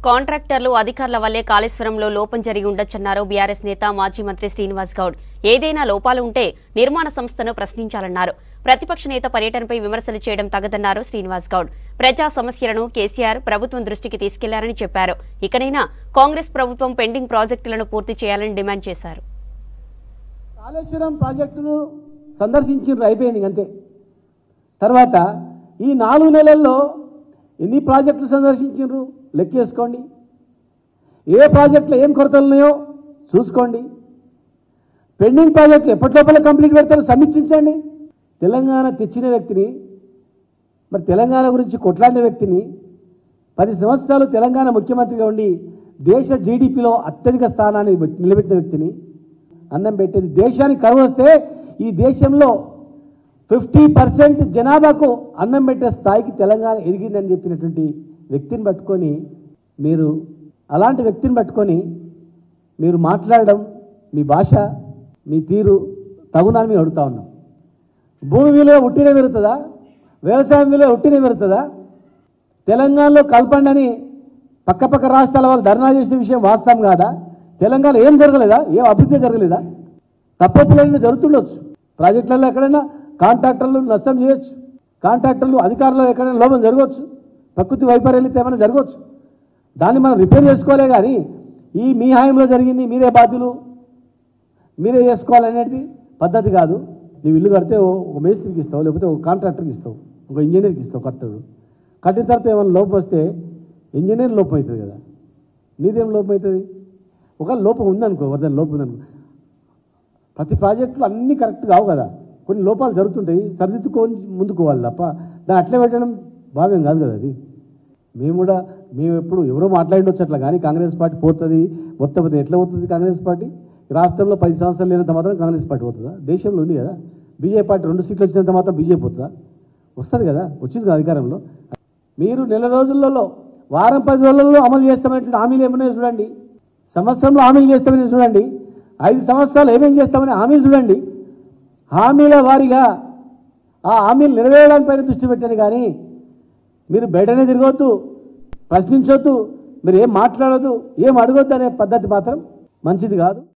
కాంట్రాక్టర్లు అధికారుల వల్లే కాళేశ్వరంలో లోపం జరిగి ఉండొచ్చన్నారు బీఆర్ఎస్ నేత మాజీ మంత్రి శ్రీనివాస్ గౌడ్. ఏదైనా లోపాలు ఉంటే నిర్మాణ సంస్థను ప్రశ్నించాలన్నారు. ప్రతిపక్ష నేత పర్యటనపై విమర్శలు చేయడం తగదన్నారు శ్రీనివాస్ గౌడ్. ప్రజా సమస్యలను కేసీఆర్ ప్రభుత్వం దృష్టికి తీసుకెళ్లారని చెప్పారు. ఇకనైనా కాంగ్రెస్ ప్రభుత్వం పెండింగ్ ప్రాజెక్టులను పూర్తి చేయాలని డిమాండ్ చేశారు. కాళేశ్వరం ప్రాజెక్టును సందర్శించారు, అయిపోయింది అంతే. తర్వాత ఈ 4 నెలల్లో ఎన్ని ప్రాజెక్టులు సందర్శించారు లెక్కేసుకోండి. ఏ ప్రాజెక్టులో ఏం కొరతలు ఉన్నాయో చూసుకోండి. పెండింగ్ ప్రాజెక్టులు ఎప్పటిలోపల కంప్లీట్ పెడతారో సమీక్షించండి. తెలంగాణ తెచ్చిన వ్యక్తిని, మరి తెలంగాణ గురించి కొట్లాడిన వ్యక్తిని, 10 సంవత్సరాలు తెలంగాణ ముఖ్యమంత్రిగా ఉండి దేశ జీడిపిలో అత్యధిక స్థానాన్ని నిలబెట్టిన వ్యక్తిని అన్నం పెట్టేది. దేశానికి కరువు వస్తే ఈ దేశంలో 50% జనాభాకు అన్నం పెట్టే స్థాయికి తెలంగాణ ఎదిగిందని చెప్పినటువంటి వ్యక్తిని పట్టుకొని మీరు, అలాంటి వ్యక్తిని పట్టుకొని మీరు మాట్లాడడం, మీ భాష, మీ తీరు తగునని మేము అడుగుతా ఉన్నాం. భూమి విలువ ఉట్టినే పెరుగుతుందా? వ్యవసాయం విలువ ఉట్టినే పెరుగుతుందా? తెలంగాణలో కల్పండి అని పక్క రాష్ట్రాల వాళ్ళు ధర్నా చేసే విషయం వాస్తవం కాదా? తెలంగాణ ఏం జరగలేదా? ఏం అభివృద్ధి జరగలేదా? తప్పులైనా జరుగుతుండొచ్చు. ప్రాజెక్టులలో ఎక్కడైనా కాంట్రాక్టర్లు నష్టం చేయొచ్చు, కాంట్రాక్టర్లు అధికారులు ఎక్కడైనా లోపం జరగవచ్చు, ప్రకృతి వైపర్యాలు ఏమైనా జరగవచ్చు. దాన్ని మనం రిపేర్ చేసుకోలే. కానీ ఈ మీ హాయంలో జరిగింది మీరే బాధ్యులు, మీరే చేసుకోవాలనేది పద్ధతి కాదు. నువ్వు ఇల్లు కడితే ఒక మేస్త్రికి ఇస్తావు, లేకపోతే ఒక కాంట్రాక్టర్కి ఇస్తావు, ఒక ఇంజనీర్కి ఇస్తావు. కట్టిన తర్వాత ఏమైనా లోపం వస్తే ఇంజనీర్ లోపం అవుతుంది కదా, నీదేం లోపం అవుతుంది? ఒకవేళ లోపం ఉందనుకో, వరదని లోపం ఉందనుకో, ప్రతి ప్రాజెక్టులు అన్నీ కరెక్ట్ కావు కదా, కొన్ని లోపాలు జరుగుతుంటాయి. సరిదిద్దుకొని ముందుకోవాలి తప్ప దాన్ని అట్లే పెట్టడం భావ్యం కాదు కదా. అది మేము ఎప్పుడు ఎవరో మాట్లాడిండొచ్చు అట్లా. కానీ కాంగ్రెస్ పార్టీ పోతుంది మొత్తం ఎట్లా పోతుంది? కాంగ్రెస్ పార్టీ రాష్ట్రంలో 10 సంవత్సరాలు లేనంత మాత్రం కాంగ్రెస్ పార్టీ పోతుందా? దేశంలో ఉంది కదా. బీజేపీ పార్టీ 2 సీట్లు వచ్చినంత మాత్రం బీజేపీ పోతుందా? వస్తుంది కదా, వచ్చింది కదా అధికారంలో. మీరు నెల రోజులలో, వారం 10 రోజులలో అమలు చేస్తామనేటువంటి హామీలు ఏమన్నా చూడండి. సంవత్సరంలో హామీలు చేస్తామని చూడండి. 5 సంవత్సరాలు ఏమేమి చేస్తామని హామీలు చూడండి. హామీల వారీగా ఆ హామీలు నెరవేరడానిపైన దృష్టి పెట్టండి. కానీ మీరు బయటనే తిరగవద్దు, ప్రశ్నించొద్దు, మీరు ఏం మాట్లాడొద్దు, ఏం అడగొద్దు అనే పద్ధతి మాత్రం మంచిది కాదు.